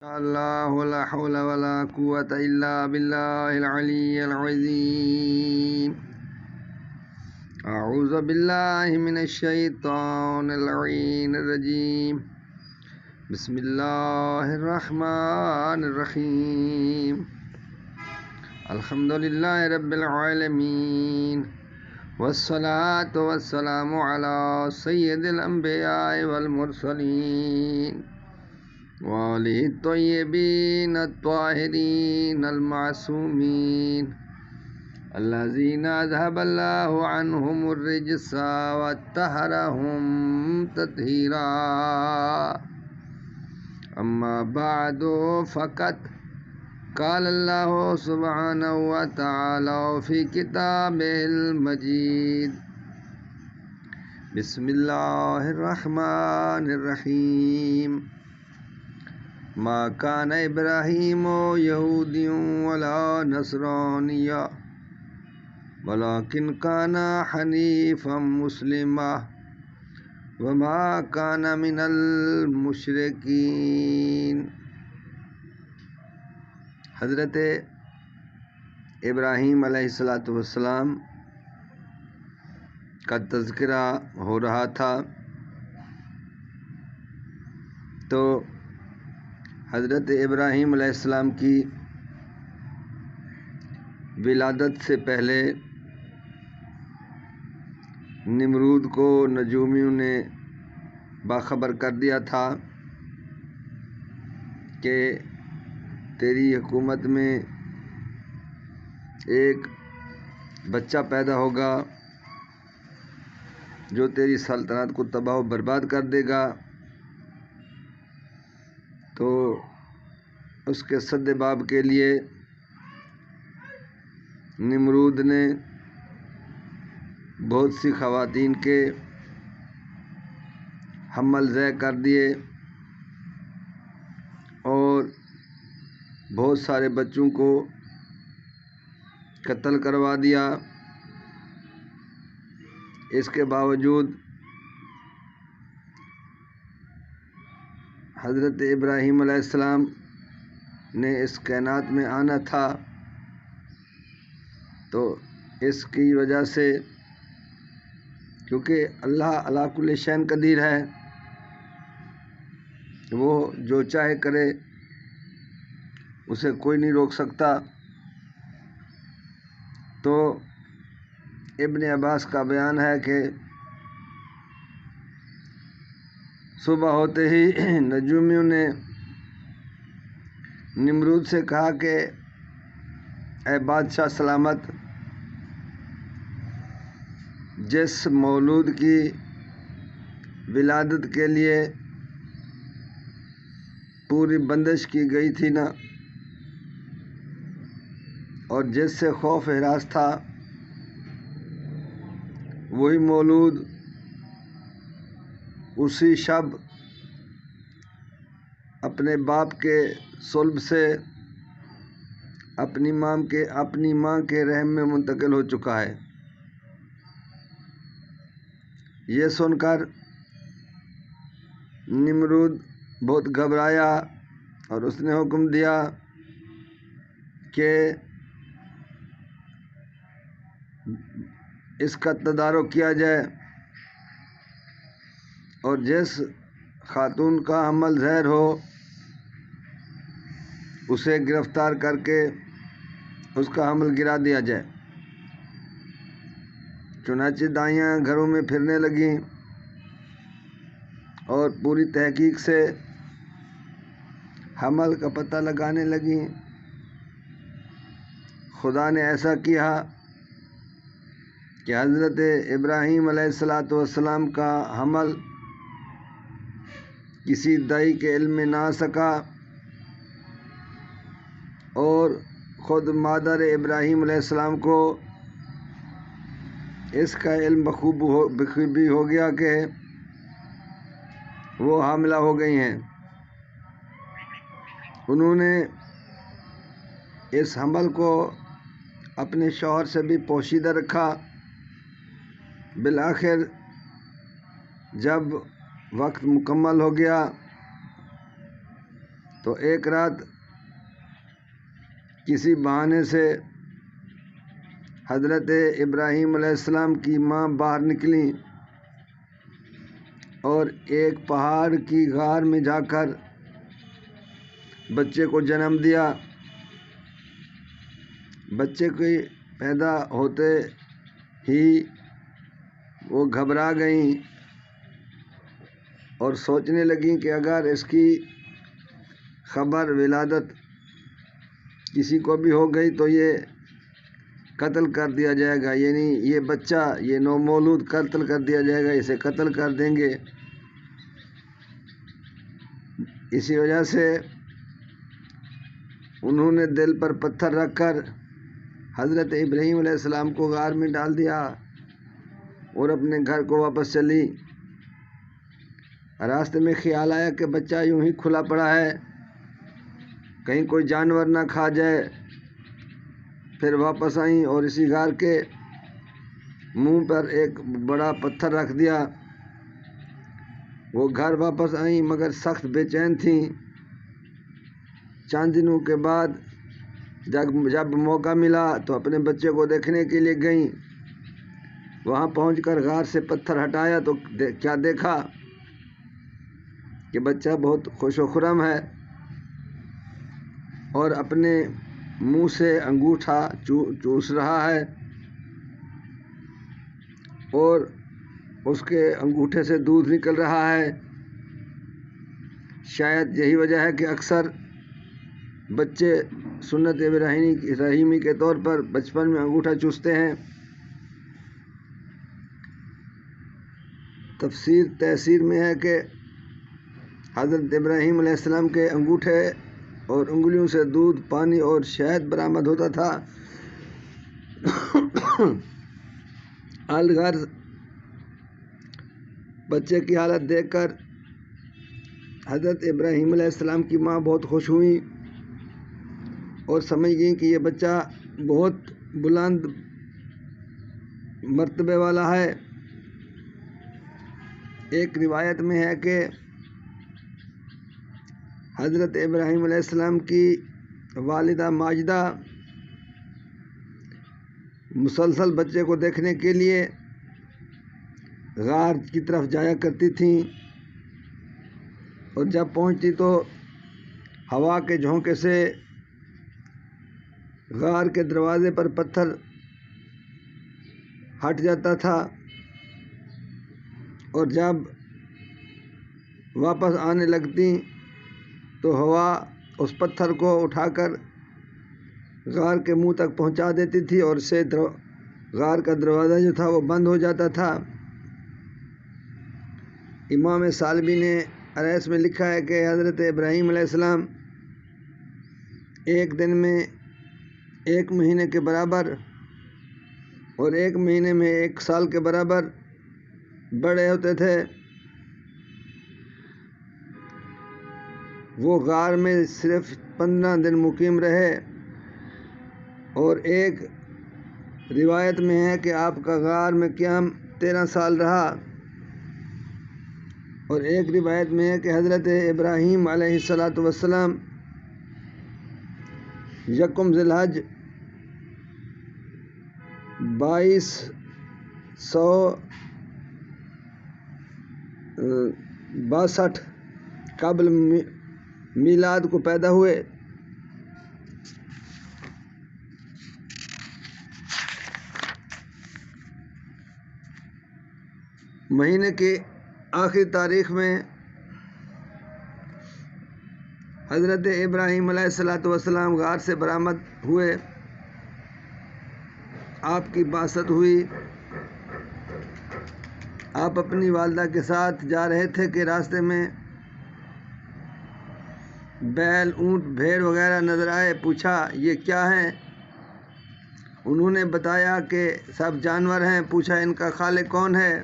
اللہ لا حول ولا قوة الا باللہ العلی العظیم اعوذ باللہ من الشیطان اللعین الرجیم بسم اللہ الرحمن الرحیم الحمدللہ رب العالمین والصلاة والسلام علی سید الانبیاء والمرسلین وآلہ الطیبین الطاہرین المعصومین الذین اذھب اللہ عنہم الرجس وطہرہم تطہیرا اما بعد فقط قال اللہ سبحانہ وتعالی فی کتابہ المجید بسم اللہ الرحمن الرحیم ما كان إبراهيم يهوديا ولا نصرانيا ولكن كان حنيفا مسلما وما كان من المشركين۔ حضرت ابراہیم علیہ السلام کا تذکرہ ہو رہا تھا، تو حضرت ابراہیم علیہ السلام کی ولادت سے پہلے نمرود کو نجومیوں نے باخبر کر دیا تھا کہ تیری حکومت میں ایک بچہ پیدا ہوگا جو تیری سلطنت کو تباہ و برباد کر دے گا۔ تو اس کے سد باب کے لیے نمرود نے بہت سی خواتین کے حمل ضع کر دیے اور بہت سارے بچوں کو قتل کروا دیا۔ اس کے باوجود حضرت ابراہیم علیہ السلام نے اس کائنات میں آنا تھا، تو اس کی وجہ سے کیونکہ اللہ علی کل شیء قدیر ہے، وہ جو چاہے کرے، اسے کوئی نہیں روک سکتا۔ تو ابن عباس کا بیان ہے کہ صبح ہوتے ہی نجومیوں نے نمرود سے کہا کہ اے بادشاہ سلامت، جس مولود کی ولادت کے لیے پوری بندش کی گئی تھی نا، اور جس سے خوف ہراس تھا، وہی مولود اسی شب اپنے باپ کے صلب سے اپنی ماں کے رحم میں منتقل ہو چکا ہے۔ یہ سن کر نمرود بہت گھبرایا اور اس نے حکم دیا کہ اس کا تدارک کیا جائے اور جس خاتون کا حمل ظاہر ہو اسے گرفتار کر کے اس کا حمل گرا دیا جائے۔ چنانچہ دائیاں گھروں میں پھرنے لگیں اور پوری تحقیق سے حمل کا پتہ لگانے لگیں۔ خدا نے ایسا کیا کہ حضرت ابراہیم علیہ السلام کا حمل کسی دائی کے علم میں نہ آ سکا، اور خود مادر ابراہیم علیہ السلام کو اس کا علم بخوبی ہو گیا کہ وہ حاملہ ہو گئی ہیں۔ انہوں نے اس حمل کو اپنے شوہر سے بھی پوشیدہ رکھا۔ بالآخر جب وقت مکمل ہو گیا تو تو ایک رات کسی بہانے سے حضرت ابراہیم علیہ السلام کی ماں باہر نکلی اور ایک پہاڑ کی غار میں جا کر بچے کو جنم دیا۔ بچے کے پیدا ہوتے ہی وہ گھبرا گئیں اور سوچنے لگیں کہ اگر اس کی خبر ولادت کسی کو بھی ہو گئی تو یہ قتل کر دیا جائے گا، یعنی یہ بچہ، یہ نومولود قتل کر دیا جائے گا، اسے قتل کر دیں گے۔ اسی وجہ سے انہوں نے دل پر پتھر رکھ کر حضرت ابراہیم علیہ السلام کو غار میں ڈال دیا اور اپنے گھر کو واپس چلی۔ راستے میں خیال آیا کہ بچہ یوں ہی کھلا پڑا ہے، کہیں کوئی جانور نہ کھا جائے۔ پھر واپس آئیں اور اسی غار کے منہ پر ایک بڑا پتھر رکھ دیا۔ وہ گھر واپس آئیں مگر سخت بے چین تھیں۔ چند دنوں کے بعد جب موقع ملا تو اپنے بچے کو دیکھنے کے لیے گئیں۔ وہاں پہنچ کر غار سے پتھر ہٹایا تو کیا دیکھا کہ بچہ بہت خوش و خرم ہے اور اپنے منہ سے انگوٹھا چوس رہا ہے اور اس کے انگوٹھے سے دودھ نکل رہا ہے۔ شاید یہی وجہ ہے کہ اکثر بچے سنت ابراہیمی کے طور پر بچپن میں انگوٹھا چوستے ہیں۔ تفسیر میں ہے کہ حضرت ابراہیم علیہ السلام کے انگوٹھے اور انگلیوں سے دودھ، پانی اور شہد برآمد ہوتا تھا۔ الغرض بچے کی حالت دیکھ کر حضرت ابراہیم علیہ السلام کی ماں بہت خوش ہوئی اور سمجھ گئیں کہ یہ بچہ بہت بلند مرتبے والا ہے۔ ایک روایت میں ہے کہ حضرت ابراہیم علیہ السلام کی والدہ ماجدہ مسلسل بچے کو دیکھنے کے لیے غار کی طرف جایا کرتی تھیں اور جب پہنچتی تو ہوا کے جھونکے سے غار کے دروازے پر پتھر ہٹ جاتا تھا اور جب واپس آنے لگتی تو ہوا اس پتھر کو اٹھا کر غار کے منہ تک پہنچا دیتی تھی اور اسے غار کا دروازہ جو تھا وہ بند ہو جاتا تھا۔ امام سالبی نے ارائس میں لکھا ہے کہ حضرت ابراہیم علیہ السلام ایک دن میں 1 مہینے کے برابر اور 1 مہینے میں 1 سال کے برابر بڑے ہوتے تھے۔ وہ غار میں صرف 15 دن مقیم رہے اور ایک روایت میں ہے کہ آپ کا غار میں قیام 13 سال رہا اور ایک روایت میں ہے کہ حضرت ابراہیم علیہ السلام 1 ذی الحج 2262 قبل میلاد کو پیدا ہوئے۔ مہینے کی آخری تاریخ میں حضرت ابراہیم علیہ السلام غار سے برآمد ہوئے۔ آپ کی بعثت ہوئی۔ آپ اپنی والدہ کے ساتھ جا رہے تھے کہ راستے میں بیل، اونٹ، بھیڑ وغیرہ نظر آئے۔ پوچھا یہ کیا ہیں؟ انہوں نے بتایا کہ سب جانور ہیں۔ پوچھا ان کا خالق کون ہے؟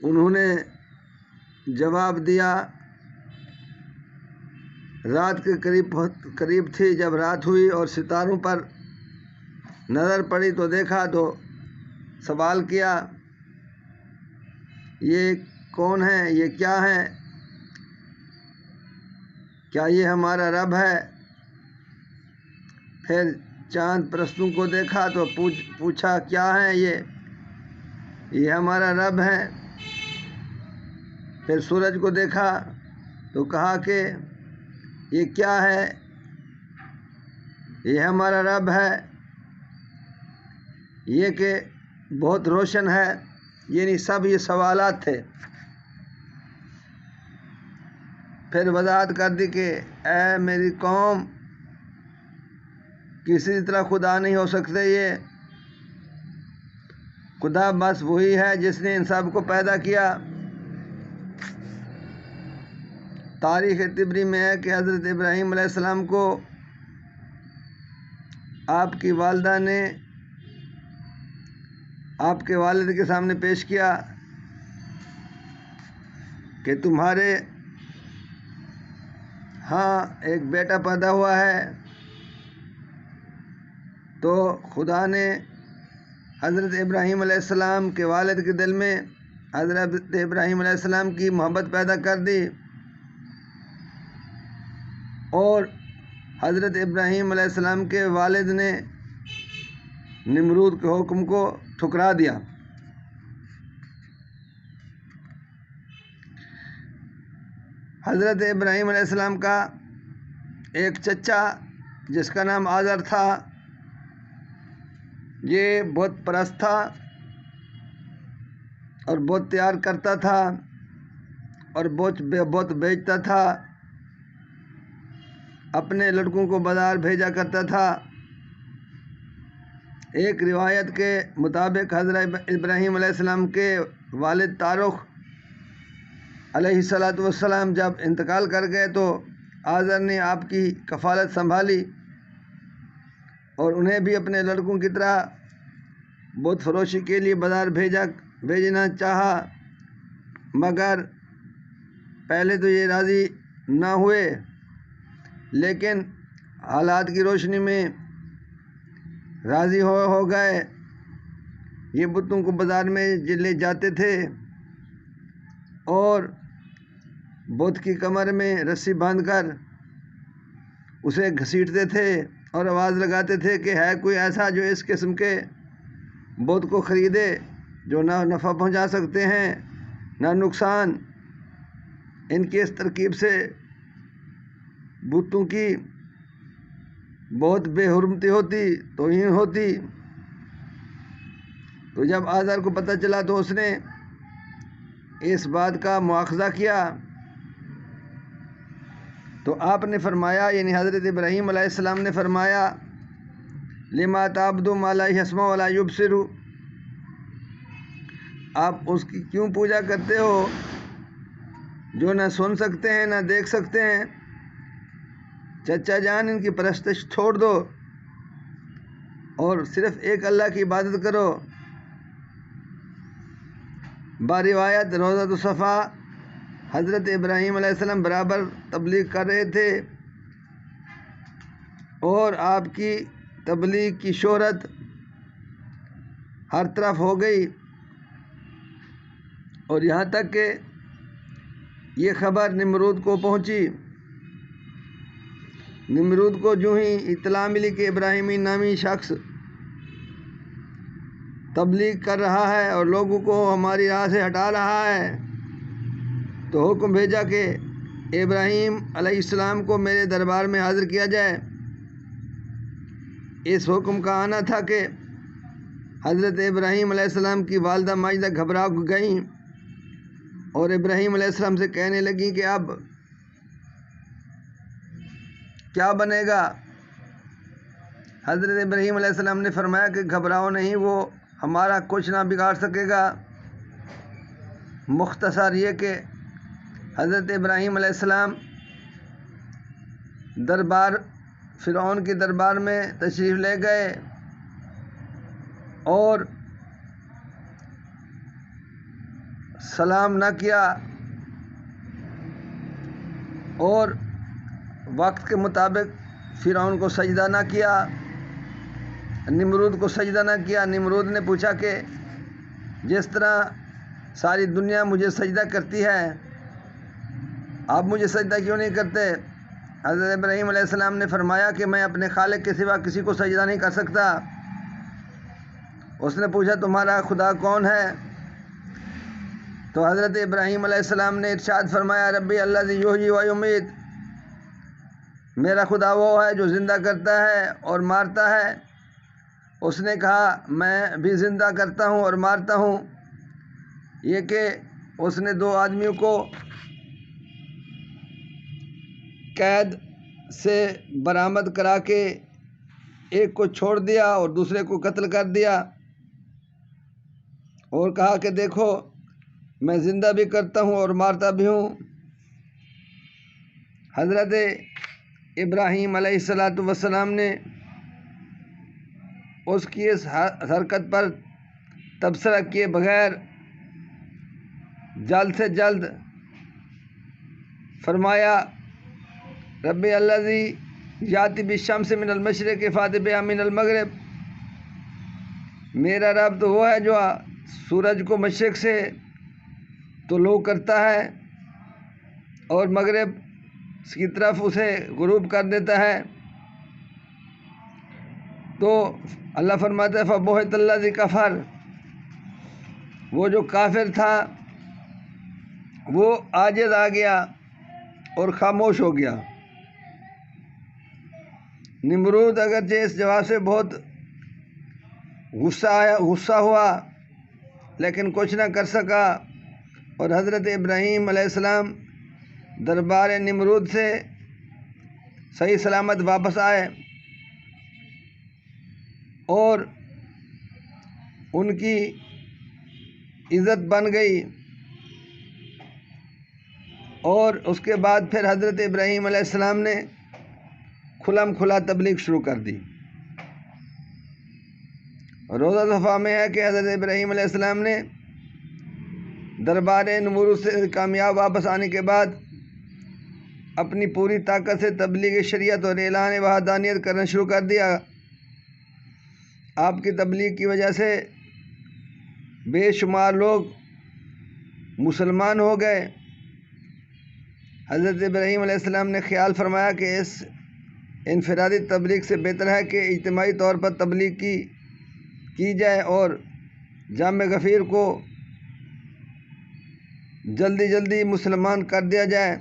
انہوں نے جواب دیا رات کے قریب تھی جب رات ہوئی اور ستاروں پر نظر پڑی تو دیکھا تو سوال کیا یہ کون ہے، یہ کیا ہے؟ کیا یہ ہمارا رب ہے؟ پھر چاند پرستوں کو دیکھا تو پوچھا کیا ہے یہ ہمارا رب ہے۔ پھر سورج کو دیکھا تو کہا کہ یہ کیا ہے؟ یہ ہمارا رب ہے، یہ کہ بہت روشن ہے۔ یعنی سب یہ سوالات تھے۔ پھر وضاحت کر دی کہ اے میری قوم، کسی طرح خدا نہیں ہو سکتے، یہ خدا بس وہی ہے جس نے ان سب کو پیدا کیا۔ تاریخ طبری میں ہے کہ حضرت ابراہیم علیہ السلام کو آپ کی والدہ نے آپ کے والد کے سامنے پیش کیا کہ تمہارے ہاں ایک بیٹا پیدا ہوا ہے۔ تو خدا نے حضرت ابراہیم علیہ السلام کے والد کے دل میں حضرت ابراہیم علیہ السلام کی محبت پیدا کر دی، اور حضرت ابراہیم علیہ السلام کے والد نے نمرود کے حکم کو ٹھکرا دیا۔ حضرت ابراہیم علیہ السلام کا ایک چچا جس کا نام آزر تھا، یہ بت پرست تھا اور بت تیار کرتا تھا اور بت بیچتا تھا، اپنے لڑکوں کو بازار بھیجا کرتا تھا۔ ایک روایت کے مطابق حضرت ابراہیم علیہ السلام کے والد تارخ علیہ السلام جب انتقال کر گئے تو آزر نے آپ کی کفالت سنبھالی اور انہیں بھی اپنے لڑکوں کی طرح بت فروشی کے لیے بازار بھیجنا چاہا، مگر پہلے تو یہ راضی نہ ہوئے، لیکن حالات کی روشنی میں راضی ہو گئے۔ یہ بتوں کو بازار میں لے جاتے تھے اور بت کی کمر میں رسی باندھ کر اسے گھسیٹتے تھے اور آواز لگاتے تھے کہ ہے کوئی ایسا جو اس قسم کے بت کو خریدے جو نہ نفع پہنچا سکتے ہیں نہ نقصان۔ ان کی اس ترکیب سے بتوں کی بہت بے حرمتی ہوتی، توہین ہوتی۔ تو جب آزر کو پتہ چلا تو اس نے اس بات کا مواخذہ کیا، تو آپ نے فرمایا، یعنی حضرت ابراہیم علیہ السلام نے فرمایا، لما تعبدوا ما لا يسمع ولا يبصر، آپ اس کی کیوں پوجا کرتے ہو جو نہ سن سکتے ہیں نہ دیکھ سکتے ہیں؟ چچا جان، ان کی پرستش چھوڑ دو اور صرف ایک اللہ کی عبادت کرو۔ باروایت روضۃ الصفا حضرت ابراہیم علیہ السلام برابر تبلیغ کر رہے تھے اور آپ کی تبلیغ کی شہرت ہر طرف ہو گئی، اور یہاں تک کہ یہ خبر نمرود کو پہنچی۔ نمرود کو جو ہی اطلاع ملی کہ ابراہیمی نامی شخص تبلیغ کر رہا ہے اور لوگوں کو ہماری راہ سے ہٹا رہا ہے، تو حکم بھیجا کہ ابراہیم علیہ السلام کو میرے دربار میں حاضر کیا جائے۔ اس حکم کا آنا تھا کہ حضرت ابراہیم علیہ السلام کی والدہ ماجدہ گھبرا گئیں اور ابراہیم علیہ السلام سے کہنے لگیں کہ اب کیا بنے گا؟ حضرت ابراہیم علیہ السلام نے فرمایا کہ گھبراؤ نہیں، وہ ہمارا کچھ نہ بگاڑ سکے گا۔ مختصر یہ کہ حضرت ابراہیم علیہ السلام فرعون کے دربار میں تشریف لے گئے اور سلام نہ کیا اور وقت کے مطابق فرعون کو سجدہ نہ کیا، نمرود کو سجدہ نہ کیا۔ نمرود نے پوچھا کہ جس طرح ساری دنیا مجھے سجدہ کرتی ہے، آپ مجھے سجدہ کیوں نہیں کرتے؟ حضرت ابراہیم علیہ السلام نے فرمایا کہ میں اپنے خالق کے سوا کسی کو سجدہ نہیں کر سکتا۔ اس نے پوچھا تمہارا خدا کون ہے؟ تو حضرت ابراہیم علیہ السلام نے ارشاد فرمایا ربی الذی یحیی و یمیت، میرا خدا وہ ہے جو زندہ کرتا ہے اور مارتا ہے۔ اس نے کہا میں بھی زندہ کرتا ہوں اور مارتا ہوں۔ یہ کہ اس نے دو آدمیوں کو قید سے برآمد کرا کے ایک کو چھوڑ دیا اور دوسرے کو قتل کر دیا، اور کہا کہ دیکھو میں زندہ بھی کرتا ہوں اور مارتا بھی ہوں۔ حضرت ابراہیم علیہ السلام نے اس کی اس حرکت پر تبصرہ کیے بغیر جلد سے جلد فرمایا ربی الذی یاتی بالشمس من المشرق فاتی بہا من المغرب، میرا رب تو وہ ہے جو سورج کو مشرق سے طلوع کرتا ہے اور مغرب کی طرف اسے غروب کر دیتا ہے۔ تو اللہ فرماتا ہے فبہت الذی کفر، وہ جو کافر تھا وہ عاجز آ گیا اور خاموش ہو گیا۔ نمرود اگرچہ اس جواب سے بہت غصہ ہوا لیکن کچھ نہ کر سکا، اور حضرت ابراہیم علیہ السلام دربار نمرود سے صحیح سلامت واپس آئے اور ان کی عزت بن گئی۔ اور اس کے بعد پھر حضرت ابراہیم علیہ السلام نے کھلم کھلا تبلیغ شروع کر دی۔ روزہ صفا میں ہے کہ حضرت ابراہیم علیہ السلام نے دربار نمرود سے کامیاب واپس آنے کے بعد اپنی پوری طاقت سے تبلیغ شریعت اور اعلان وحدانیت کرنا شروع کر دیا۔ آپ کی تبلیغ کی وجہ سے بے شمار لوگ مسلمان ہو گئے۔ حضرت ابراہیم علیہ السلام نے خیال فرمایا کہ اس انفرادی تبلیغ سے بہتر ہے کہ اجتماعی طور پر تبلیغ کی جائے اور جامع غفیر کو جلدی مسلمان کر دیا جائے۔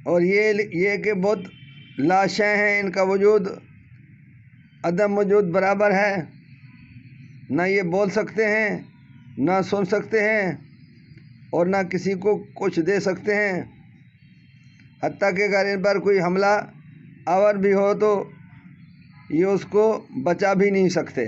اور یہ کہ بہت لاشیں ہیں، ان کا وجود عدم وجود برابر ہے، نہ یہ بول سکتے ہیں نہ سن سکتے ہیں اور نہ کسی کو کچھ دے سکتے ہیں، حتیٰ کہ اگر ان پر کوئی حملہ آور بھی ہو تو یہ اس کو بچا بھی نہیں سکتے۔